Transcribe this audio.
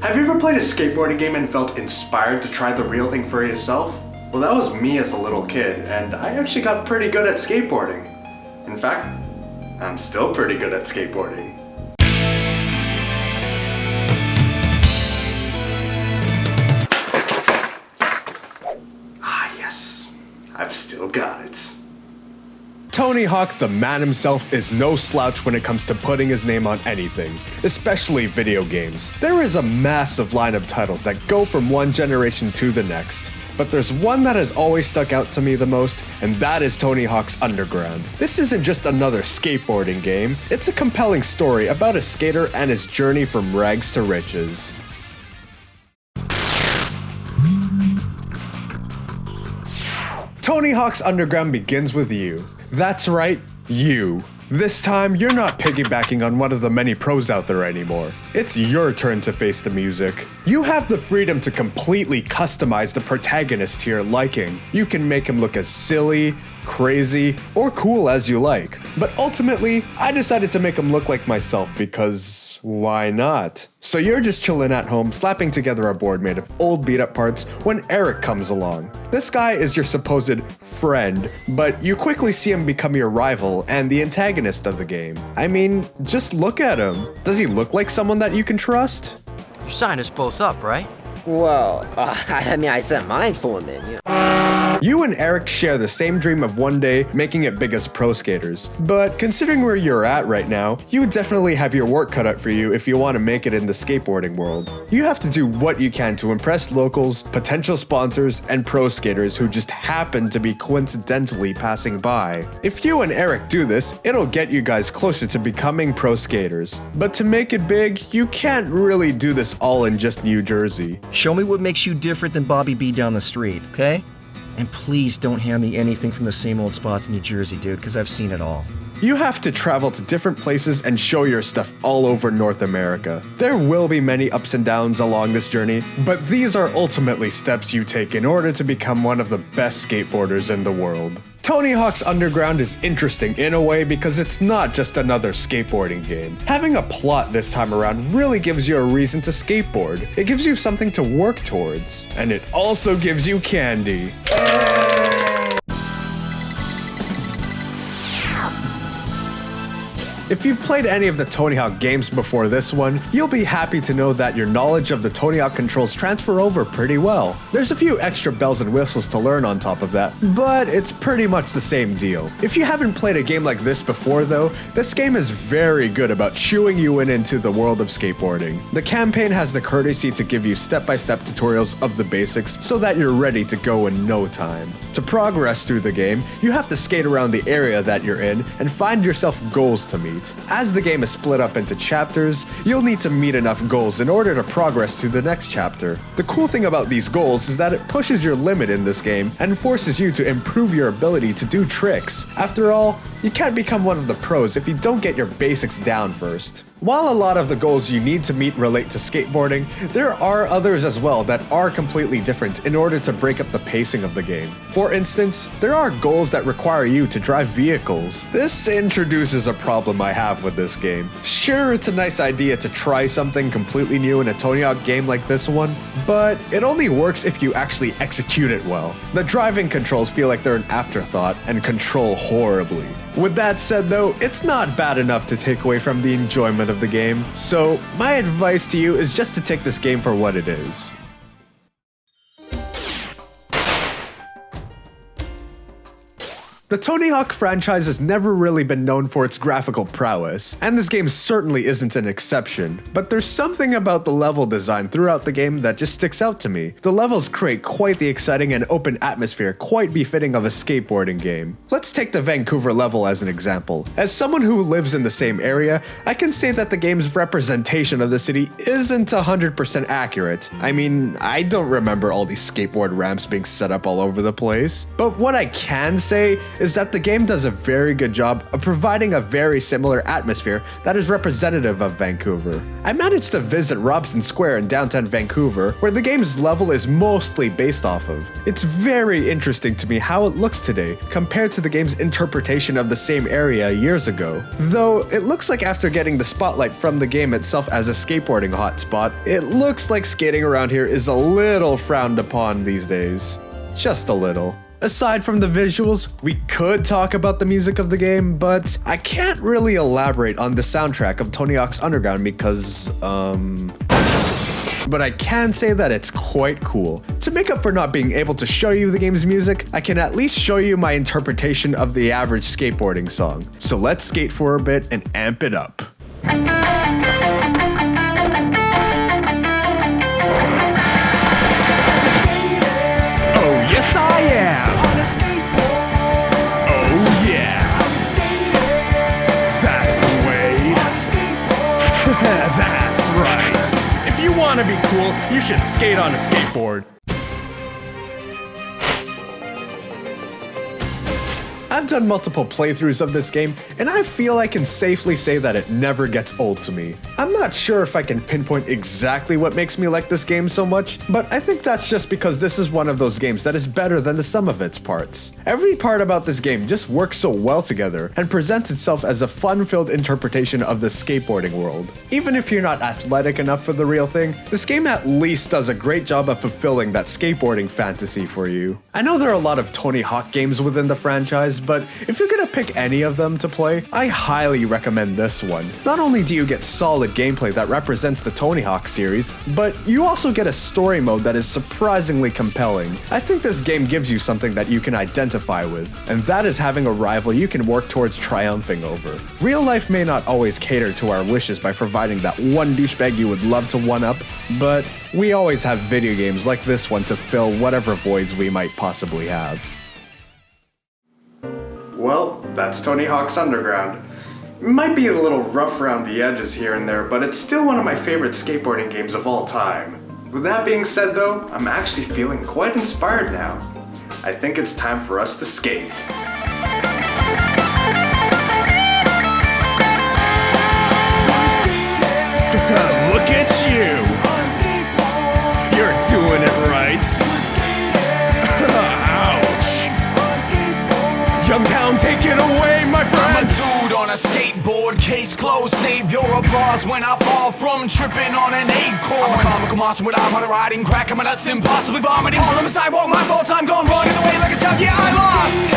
Have you ever played a skateboarding game and felt inspired to try the real thing for yourself? Well, that was me as a little kid, and I actually got pretty good at skateboarding. In fact, I'm still pretty good at skateboarding. Ah, yes. I've still got it. Tony Hawk, the man himself, is no slouch when it comes to putting his name on anything, especially video games. There is a massive line of titles that go from one generation to the next, but there's one that has always stuck out to me the most, and that is Tony Hawk's Underground. This isn't just another skateboarding game, it's a compelling story about a skater and his journey from rags to riches. Tony Hawk's Underground begins with you. That's right, you. This time, you're not piggybacking on one of the many pros out there anymore. It's your turn to face the music. You have the freedom to completely customize the protagonist to your liking. You can make him look as silly, crazy, or cool as you like. But ultimately, I decided to make him look like myself because why not? So you're just chilling at home, slapping together a board made of old beat-up parts when Eric comes along. This guy is your supposed friend, but you quickly see him become your rival and the antagonist of the game. I mean, just look at him. Does he look like someone that you can trust? You signed us both up, right? Well, I sent mine for him in, you know. You and Eric share the same dream of one day making it big as pro skaters, but considering where you're at right now, you definitely have your work cut out for you if you want to make it in the skateboarding world. You have to do what you can to impress locals, potential sponsors, and pro skaters who just happen to be coincidentally passing by. If you and Eric do this, it'll get you guys closer to becoming pro skaters. But to make it big, you can't really do this all in just New Jersey. Show me what makes you different than Bobby B down the street, okay? And please don't hand me anything from the same old spots in New Jersey, dude, because I've seen it all. You have to travel to different places and show your stuff all over North America. There will be many ups and downs along this journey, but these are ultimately steps you take in order to become one of the best skateboarders in the world. Tony Hawk's Underground is interesting in a way because it's not just another skateboarding game. Having a plot this time around really gives you a reason to skateboard. It gives you something to work towards. And it also gives you candy. If you've played any of the Tony Hawk games before this one, you'll be happy to know that your knowledge of the Tony Hawk controls transfer over pretty well. There's a few extra bells and whistles to learn on top of that, but it's pretty much the same deal. If you haven't played a game like this before though, this game is very good about shooing you into the world of skateboarding. The campaign has the courtesy to give you step-by-step tutorials of the basics so that you're ready to go in no time. To progress through the game, you have to skate around the area that you're in and find yourself goals to meet. As the game is split up into chapters, you'll need to meet enough goals in order to progress to the next chapter. The cool thing about these goals is that it pushes your limit in this game and forces you to improve your ability to do tricks. After all, you can't become one of the pros if you don't get your basics down first. While a lot of the goals you need to meet relate to skateboarding, there are others as well that are completely different in order to break up the pacing of the game. For instance, there are goals that require you to drive vehicles. This introduces a problem I have with this game. Sure, it's a nice idea to try something completely new in a Tony Hawk game like this one, but it only works if you actually execute it well. The driving controls feel like they're an afterthought and control horribly. With that said though, it's not bad enough to take away from the enjoyment of the game, so my advice to you is just to take this game for what it is. The Tony Hawk franchise has never really been known for its graphical prowess, and this game certainly isn't an exception, but there's something about the level design throughout the game that just sticks out to me. The levels create quite the exciting and open atmosphere, quite befitting of a skateboarding game. Let's take the Vancouver level as an example. As someone who lives in the same area, I can say that the game's representation of the city isn't 100% accurate. I mean, I don't remember all these skateboard ramps being set up all over the place, but what I can say is that the game does a very good job of providing a very similar atmosphere that is representative of Vancouver. I managed to visit Robson Square in downtown Vancouver, where the game's level is mostly based off of. It's very interesting to me how it looks today, compared to the game's interpretation of the same area years ago. Though, it looks like after getting the spotlight from the game itself as a skateboarding hotspot, it looks like skating around here is a little frowned upon these days. Just a little. Aside from the visuals, we could talk about the music of the game, but I can't really elaborate on the soundtrack of Tony Hawk's Underground because, but I can say that it's quite cool. To make up for not being able to show you the game's music, I can at least show you my interpretation of the average skateboarding song. So let's skate for a bit and amp it up. Yes, I am! On a skateboard! Oh, yeah! I'm skating! That's the way! On a skateboard! That's right! If you want to be cool, you should skate on a skateboard. I've done multiple playthroughs of this game, and I feel I can safely say that it never gets old to me. I'm not sure if I can pinpoint exactly what makes me like this game so much, but I think that's just because this is one of those games that is better than the sum of its parts. Every part about this game just works so well together and presents itself as a fun-filled interpretation of the skateboarding world. Even if you're not athletic enough for the real thing, this game at least does a great job of fulfilling that skateboarding fantasy for you. I know there are a lot of Tony Hawk games within the franchise, but if you're gonna pick any of them to play, I highly recommend this one. Not only do you get solid gameplay that represents the Tony Hawk series, but you also get a story mode that is surprisingly compelling. I think this game gives you something that you can identify with, and that is having a rival you can work towards triumphing over. Real life may not always cater to our wishes by providing that one douchebag you would love to one-up, but we always have video games like this one to fill whatever voids we might possibly have. Well, that's Tony Hawk's Underground. It might be a little rough around the edges here and there, but it's still one of my favorite skateboarding games of all time. With that being said though, I'm actually feeling quite inspired now. I think it's time for us to skate. Look at you! You're doing it right! Yungtown, take it away, my friend! I'm a dude on a skateboard, case closed, save your applause when I fall from tripping on an acorn. I'm a comical monster without on riding, cracking my nuts, impossibly vomiting all on the sidewalk, my fault, I'm gone running away like a chump, yeah, I lost!